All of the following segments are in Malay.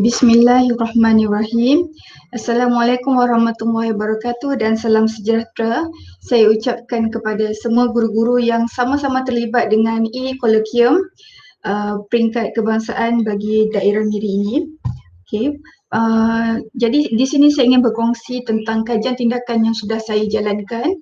Bismillahirrahmanirrahim. Assalamualaikum warahmatullahi wabarakatuh dan salam sejahtera. Saya ucapkan kepada semua guru-guru yang sama-sama terlibat dengan e-Colloquium peringkat kebangsaan bagi daerah Miri ini. Okay. Jadi di sini saya ingin berkongsi tentang kajian tindakan yang sudah saya jalankan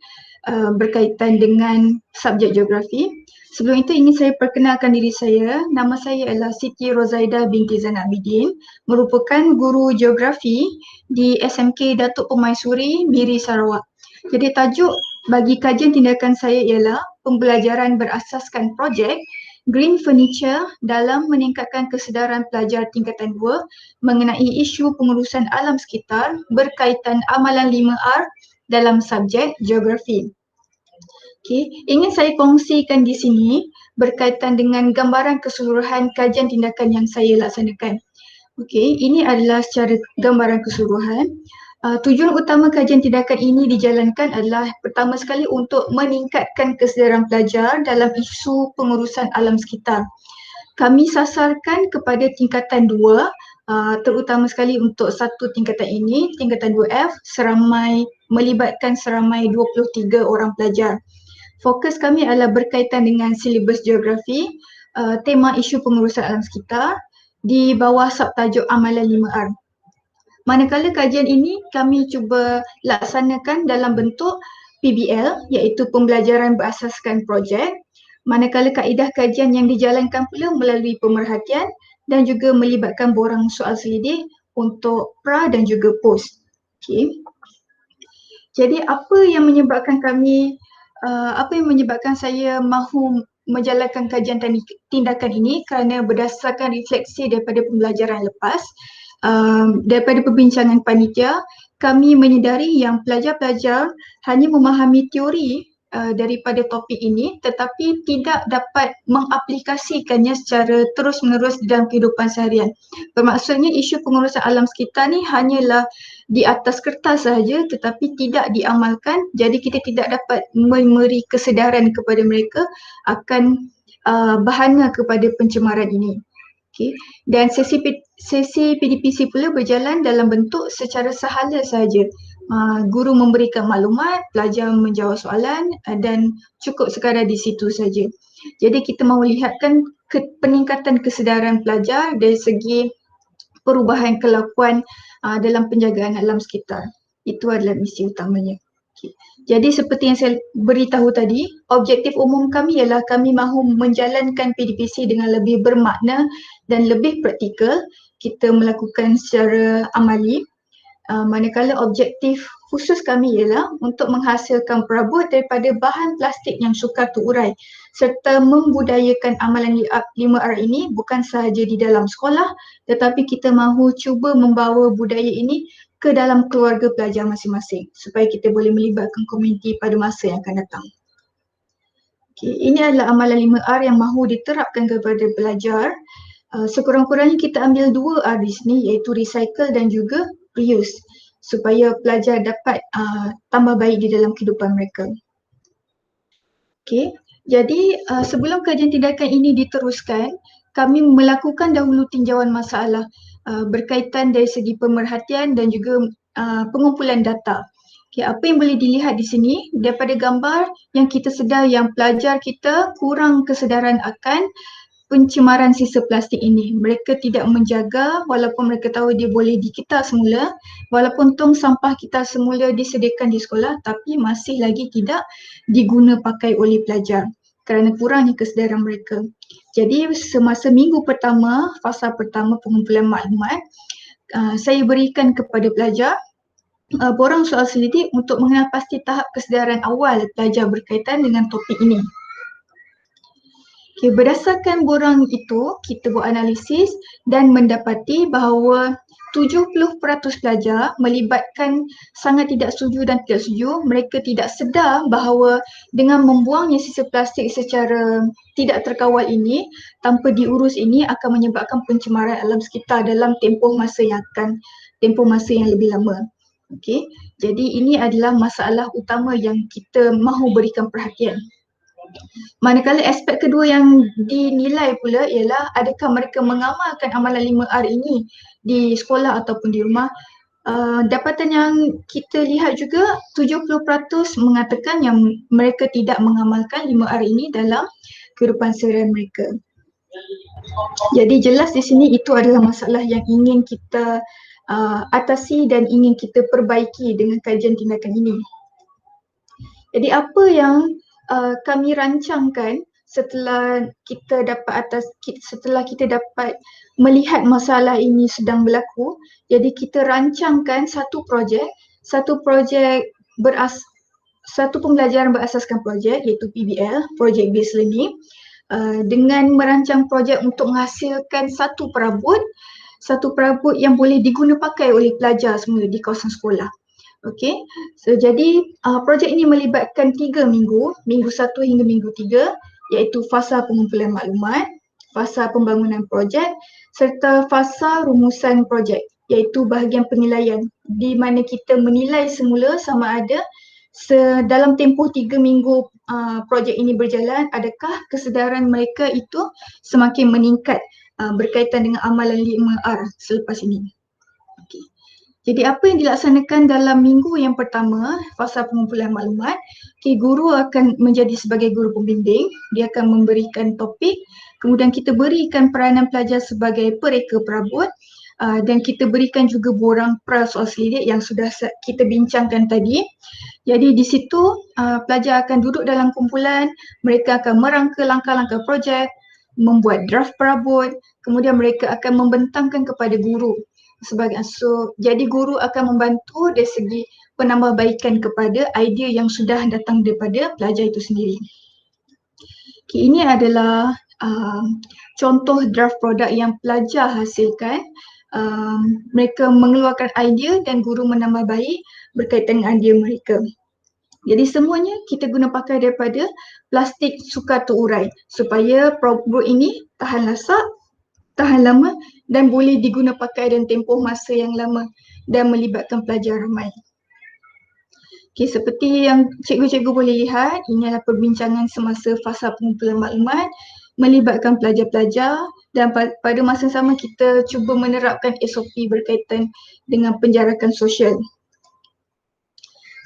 berkaitan dengan subjek geografi. Sebelum itu ingin saya perkenalkan diri saya. Nama saya adalah Siti Rozaida binti Zain Abidin, merupakan guru geografi di SMK Datuk Permaisuri Miri Sarawak. Jadi tajuk bagi kajian tindakan saya ialah pembelajaran berasaskan projek Green Furniture dalam meningkatkan kesedaran pelajar tingkatan 2 mengenai isu pengurusan alam sekitar berkaitan amalan 5R dalam subjek geografi. Okay. Ingin saya kongsikan di sini berkaitan dengan gambaran keseluruhan kajian tindakan yang saya laksanakan. Okey, ini adalah secara gambaran keseluruhan. Tujuan utama kajian tindakan ini dijalankan adalah pertama sekali untuk meningkatkan kesedaran pelajar dalam isu pengurusan alam sekitar. Kami sasarkan kepada tingkatan 2, terutama sekali untuk satu tingkatan ini, tingkatan 2F, melibatkan seramai 23 orang pelajar. Fokus kami adalah berkaitan dengan silibus geografi, tema isu pengurusan alam sekitar di bawah subtajuk amalan 5R. Manakala kajian ini kami cuba laksanakan dalam bentuk PBL iaitu pembelajaran berasaskan projek, manakala kaedah kajian yang dijalankan pula melalui pemerhatian dan juga melibatkan borang soal selidik untuk pra dan juga post. Okay. Jadi apa yang menyebabkan saya mahu menjalankan kajian tindakan ini kerana berdasarkan refleksi daripada pembelajaran lepas, daripada perbincangan panitia, kami menyedari yang pelajar-pelajar hanya memahami teori daripada topik ini tetapi tidak dapat mengaplikasikannya secara terus-menerus dalam kehidupan seharian. Bermaksudnya isu pengurusan alam sekitar ni hanyalah di atas kertas sahaja tetapi tidak diamalkan, jadi kita tidak dapat memberi kesedaran kepada mereka akan bahana kepada pencemaran ini. Okay. Dan sesi PDPC pula berjalan dalam bentuk secara sahala sahaja. Guru memberikan maklumat, pelajar menjawab soalan dan cukup sekadar di situ saja. Jadi kita mahu lihatkan peningkatan kesedaran pelajar dari segi perubahan kelakuan dalam penjagaan alam sekitar. Itu adalah misi utamanya. Okay. Jadi seperti yang saya beritahu tadi, objektif umum kami ialah kami mahu menjalankan PDPC dengan lebih bermakna dan lebih praktikal. Kita melakukan secara amali. Manakala objektif khusus kami ialah untuk menghasilkan perabot daripada bahan plastik yang sukar terurai serta membudayakan amalan 5R ini bukan sahaja di dalam sekolah tetapi kita mahu cuba membawa budaya ini ke dalam keluarga pelajar masing-masing supaya kita boleh melibatkan komuniti pada masa yang akan datang. Okay, ini adalah amalan 5R yang mahu diterapkan kepada pelajar. Sekurang-kurangnya kita ambil 2R di sini iaitu recycle dan juga reuse supaya pelajar dapat tambah baik di dalam kehidupan mereka. Okey, jadi sebelum kajian tindakan ini diteruskan, kami melakukan dahulu tinjauan masalah berkaitan dari segi pemerhatian dan juga pengumpulan data. Okay, apa yang boleh dilihat di sini daripada gambar yang kita sedar yang pelajar kita kurang kesedaran akan pencemaran sisa plastik ini. Mereka tidak menjaga walaupun mereka tahu dia boleh dikita semula, walaupun tong sampah kita semula disediakan di sekolah tapi masih lagi tidak diguna pakai oleh pelajar kerana kurangnya kesedaran mereka. Jadi semasa minggu pertama, fasa pertama pengumpulan maklumat, saya berikan kepada pelajar borang soal selidik untuk mengenal pasti tahap kesedaran awal pelajar berkaitan dengan topik ini. Okay, berdasarkan borang itu, kita buat analisis dan mendapati bahawa 70% pelajar melibatkan sangat tidak setuju dan tidak setuju. Mereka tidak sedar bahawa dengan membuangnya sisa plastik secara tidak terkawal ini, tanpa diurus ini akan menyebabkan pencemaran alam sekitar dalam tempoh masa yang lebih lama. Okay. Jadi ini adalah masalah utama yang kita mahu berikan perhatian. Manakala aspek kedua yang dinilai pula ialah adakah mereka mengamalkan amalan 5R ini di sekolah ataupun di rumah. Dapatan yang kita lihat juga 70% mengatakan yang mereka tidak mengamalkan 5R ini dalam kehidupan seharian mereka. Jadi jelas di sini itu adalah masalah yang ingin kita atasi dan ingin kita perbaiki dengan kajian tindakan ini. Jadi apa yang kami rancangkan setelah kita dapat melihat masalah ini sedang berlaku, jadi kita rancangkan satu projek satu pembelajaran berasaskan projek iaitu PBL, Project Based Learning, dengan merancang projek untuk menghasilkan satu perabot yang boleh diguna pakai oleh pelajar semula di kawasan sekolah. Okey, so jadi projek ini melibatkan 3 minggu, minggu 1 hingga minggu 3, iaitu fasa pengumpulan maklumat, fasa pembangunan projek serta fasa rumusan projek, iaitu bahagian penilaian di mana kita menilai semula sama ada dalam tempoh 3 minggu projek ini berjalan, adakah kesedaran mereka itu semakin meningkat berkaitan dengan amalan 5R selepas ini. Okay. Jadi apa yang dilaksanakan dalam minggu yang pertama, fasa pengumpulan maklumat, guru akan menjadi sebagai guru pembimbing, dia akan memberikan topik, kemudian kita berikan peranan pelajar sebagai pereka perabot, dan kita berikan juga borang pra soal selidik yang sudah kita bincangkan tadi. Jadi di situ pelajar akan duduk dalam kumpulan, mereka akan merangka langkah-langkah projek, membuat draft perabot, kemudian mereka akan membentangkan kepada guru. Jadi guru akan membantu dari segi penambahbaikan kepada idea yang sudah datang daripada pelajar itu sendiri. Okay, ini adalah contoh draft produk yang pelajar hasilkan. Mereka mengeluarkan idea dan guru menambahbaik berkaitan dengan idea mereka. Jadi semuanya kita guna pakai daripada plastik sukar terurai supaya perabot ini tahan lasak, tahan lama dan boleh diguna pakai dan tempoh masa yang lama dan melibatkan pelajar ramai. Okay, seperti yang cikgu-cikgu boleh lihat, ini adalah perbincangan semasa fasa pengumpulan maklumat melibatkan pelajar-pelajar dan pada masa sama kita cuba menerapkan SOP berkaitan dengan penjarakan sosial.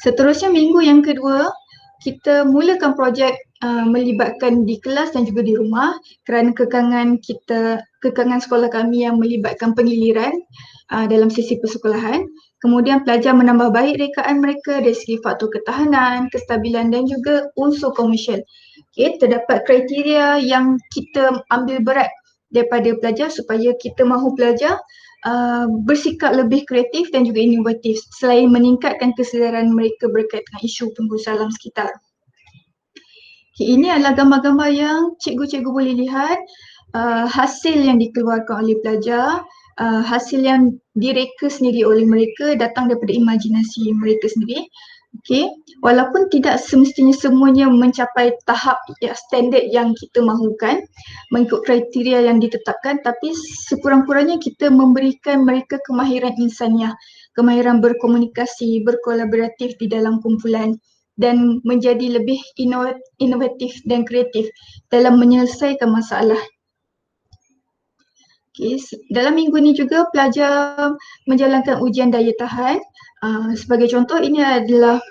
Seterusnya minggu yang kedua, kita mulakan projek melibatkan di kelas dan juga di rumah kerana kekangan sekolah kami yang melibatkan pengiliran dalam sisi persekolahan. Kemudian pelajar menambah baik rekaan mereka dari segi faktor ketahanan, kestabilan dan juga unsur komersial. Okay, terdapat kriteria yang kita ambil berat daripada pelajar supaya kita mahu pelajar bersikap lebih kreatif dan juga inovatif selain meningkatkan kesedaran mereka berkaitan dengan isu penggusuran alam sekitar. Okay, ini adalah gambar-gambar yang cikgu-cikgu boleh lihat hasil yang dikeluarkan oleh pelajar, hasil yang direka sendiri oleh mereka datang daripada imajinasi mereka sendiri. Okay, walaupun tidak semestinya semuanya mencapai tahap standard yang kita mahukan mengikut kriteria yang ditetapkan, tapi sekurang-kurangnya kita memberikan mereka kemahiran insaniah, kemahiran berkomunikasi, berkolaboratif di dalam kumpulan dan menjadi lebih inovatif dan kreatif dalam menyelesaikan masalah. Okay, dalam minggu ini juga pelajar menjalankan ujian daya tahan. Sebagai contoh, ini adalah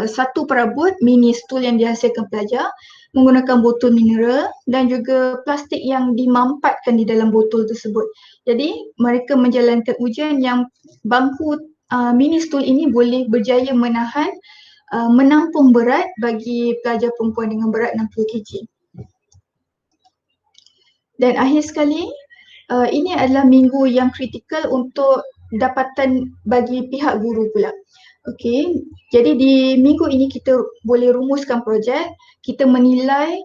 satu perabot mini stool yang dihasilkan pelajar menggunakan botol mineral dan juga plastik yang dimampatkan di dalam botol tersebut. Jadi mereka menjalankan ujian yang bangku mini stool ini boleh berjaya menampung berat bagi pelajar perempuan dengan berat 60 kg. Dan akhir sekali, ini adalah minggu yang kritikal untuk dapatan bagi pihak guru pula. Okey, jadi di minggu ini kita boleh rumuskan projek, kita menilai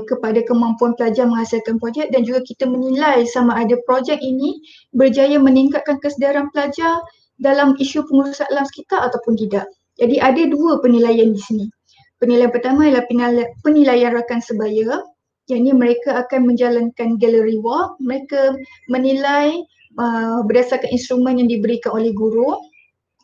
kepada kemampuan pelajar menghasilkan projek dan juga kita menilai sama ada projek ini berjaya meningkatkan kesedaran pelajar dalam isu pengurusan alam sekitar ataupun tidak. Jadi ada dua penilaian di sini. Penilaian pertama ialah penilaian rakan sebaya, yang ini mereka akan menjalankan gallery walk, mereka menilai berdasarkan instrumen yang diberikan oleh guru,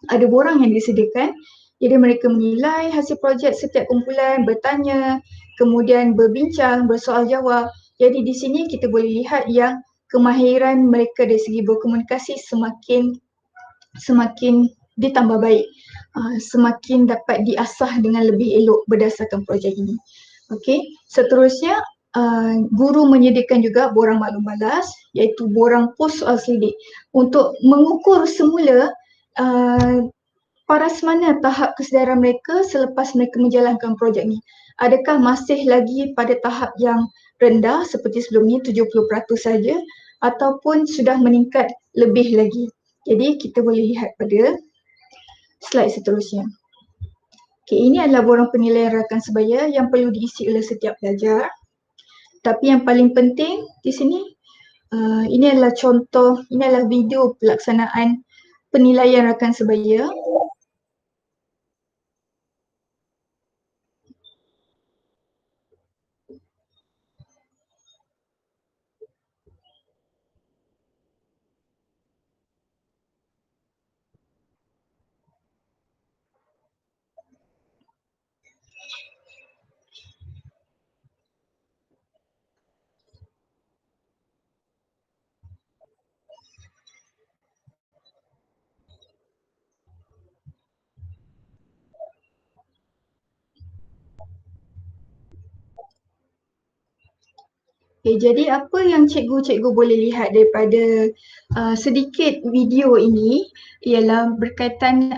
ada borang yang disediakan Jadi mereka menilai hasil projek setiap kumpulan, bertanya, kemudian berbincang, bersoal jawab. Jadi di sini kita boleh lihat yang kemahiran mereka dari segi berkomunikasi semakin ditambah baik, semakin dapat diasah dengan lebih elok berdasarkan projek ini. Okey, seterusnya guru menyediakan juga borang maklum balas iaitu borang pos soal selidik untuk mengukur semula paras mana tahap kesedaran mereka selepas mereka menjalankan projek ni. Adakah masih lagi pada tahap yang rendah seperti sebelum ni 70% saja ataupun sudah meningkat lebih lagi. Jadi kita boleh lihat pada slide seterusnya. Okay, ini adalah borang penilaian rakan sebaya yang perlu diisi oleh setiap pelajar. Tapi yang paling penting di sini, ini adalah contoh, ini adalah video pelaksanaan penilaian rakan sebaya. Okay, jadi apa yang cikgu-cikgu boleh lihat daripada sedikit video ini ialah berkaitan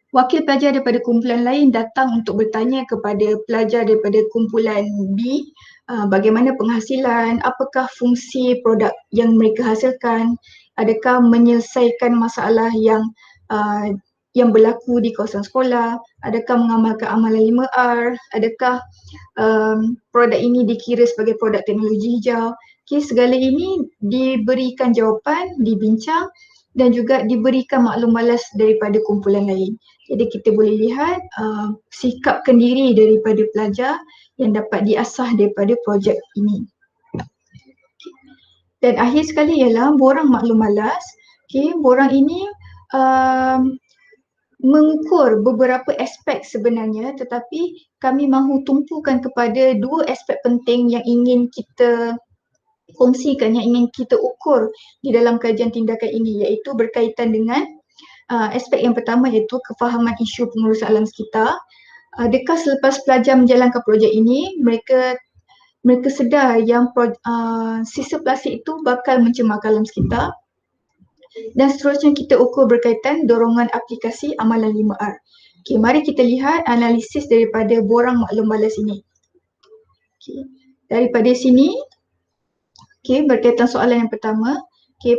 wakil pelajar daripada kumpulan lain datang untuk bertanya kepada pelajar daripada kumpulan B bagaimana penghasilan, apakah fungsi produk yang mereka hasilkan, adakah menyelesaikan masalah yang berlaku di kawasan sekolah, adakah mengamalkan amalan 5R, adakah produk ini dikira sebagai produk teknologi hijau. Okay, segala ini diberikan jawapan, dibincang dan juga diberikan maklum balas daripada kumpulan lain. Jadi kita boleh lihat sikap kendiri daripada pelajar yang dapat diasah daripada projek ini. Dan akhir sekali ialah borang maklum balas. Okay, borang ini mengukur beberapa aspek sebenarnya, tetapi kami mahu tumpukan kepada dua aspek penting yang ingin kita kongsikan, yang ingin kita ukur di dalam kajian tindakan ini, iaitu berkaitan dengan aspek yang pertama iaitu kefahaman isu pengurusan alam sekitar. Adakah selepas pelajar menjalankan projek ini mereka sedar yang sisa plastik itu bakal mencemarkan alam sekitar. Dan seterusnya kita ukur berkaitan dorongan aplikasi amalan 5R. Okay, mari kita lihat analisis daripada borang maklum balas ini. Okay, daripada sini, okay, berkaitan soalan yang pertama, okay,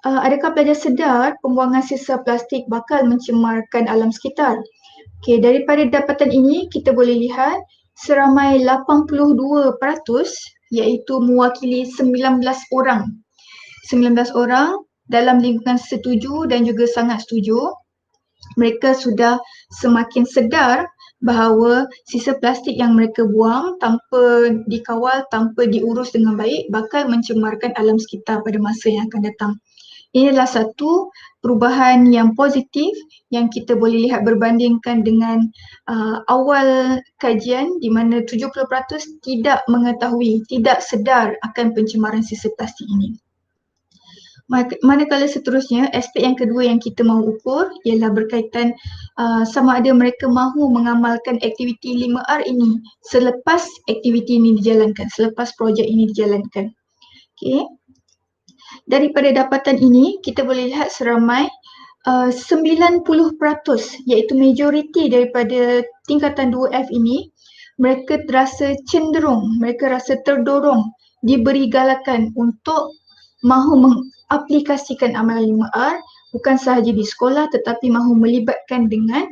adakah pelajar sedar pembuangan sisa plastik bakal mencemarkan alam sekitar? Okay, daripada dapatan ini kita boleh lihat seramai 82% iaitu mewakili 19 orang. 19 orang dalam lingkungan setuju dan juga sangat setuju. Mereka sudah semakin sedar bahawa sisa plastik yang mereka buang tanpa dikawal, tanpa diurus dengan baik bakal mencemarkan alam sekitar pada masa yang akan datang. Ini adalah satu perubahan yang positif yang kita boleh lihat berbandingkan dengan awal kajian di mana 70% tidak mengetahui, tidak sedar akan pencemaran sisa plastik ini. Manakala seterusnya, aspek yang kedua yang kita mahu ukur ialah berkaitan sama ada mereka mahu mengamalkan aktiviti 5R ini selepas aktiviti ini dijalankan, selepas projek ini dijalankan. Okay. Daripada dapatan ini, kita boleh lihat seramai 90% iaitu majoriti daripada tingkatan 2F ini, mereka terasa cenderung, mereka rasa terdorong, diberi galakan untuk mahu mengaplikasikan amalan 5R bukan sahaja di sekolah tetapi mahu melibatkan dengan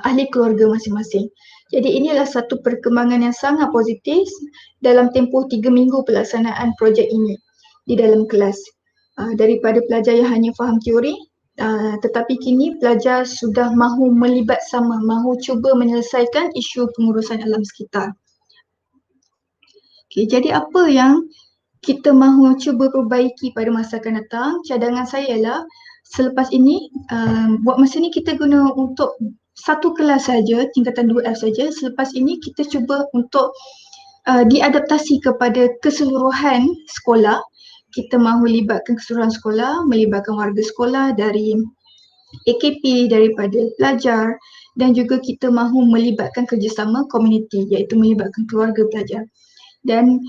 ahli keluarga masing-masing. Jadi ini adalah satu perkembangan yang sangat positif dalam tempoh 3 minggu pelaksanaan projek ini di dalam kelas. Daripada pelajar yang hanya faham teori, tetapi kini pelajar sudah mahu melibat sama, mahu cuba menyelesaikan isu pengurusan alam sekitar. Okay, jadi apa yang kita mahu cuba perbaiki pada masa akan datang? Cadangan saya ialah selepas ini buat masa ni kita guna untuk satu kelas saja, tingkatan 2F saja. Selepas ini kita cuba untuk diadaptasi kepada keseluruhan sekolah. Kita mahu libatkan keseluruhan sekolah, melibatkan warga sekolah dari AKP, daripada pelajar, dan juga kita mahu melibatkan kerjasama komuniti, iaitu melibatkan keluarga pelajar. Dan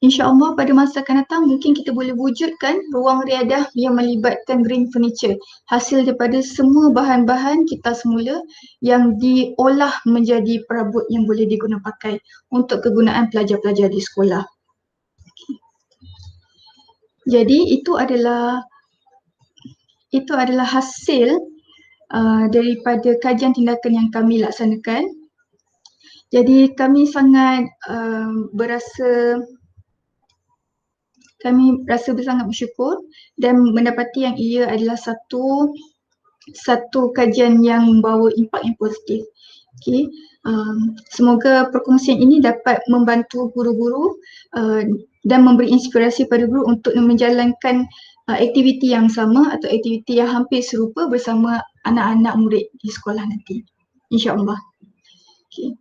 InsyaAllah pada masa akan datang mungkin kita boleh wujudkan ruang riadah yang melibatkan green furniture, hasil daripada semua bahan-bahan kita semula yang diolah menjadi perabot yang boleh digunakan pakai untuk kegunaan pelajar-pelajar di sekolah. Jadi itu adalah hasil daripada kajian tindakan yang kami laksanakan. Jadi kami sangat kami rasa sangat bersyukur dan mendapati yang ia adalah satu kajian yang membawa impak yang positif. Okay. Semoga perkongsian ini dapat membantu guru-guru dan memberi inspirasi pada guru untuk menjalankan aktiviti yang sama atau aktiviti yang hampir serupa bersama anak-anak murid di sekolah nanti. InsyaAllah. Okay.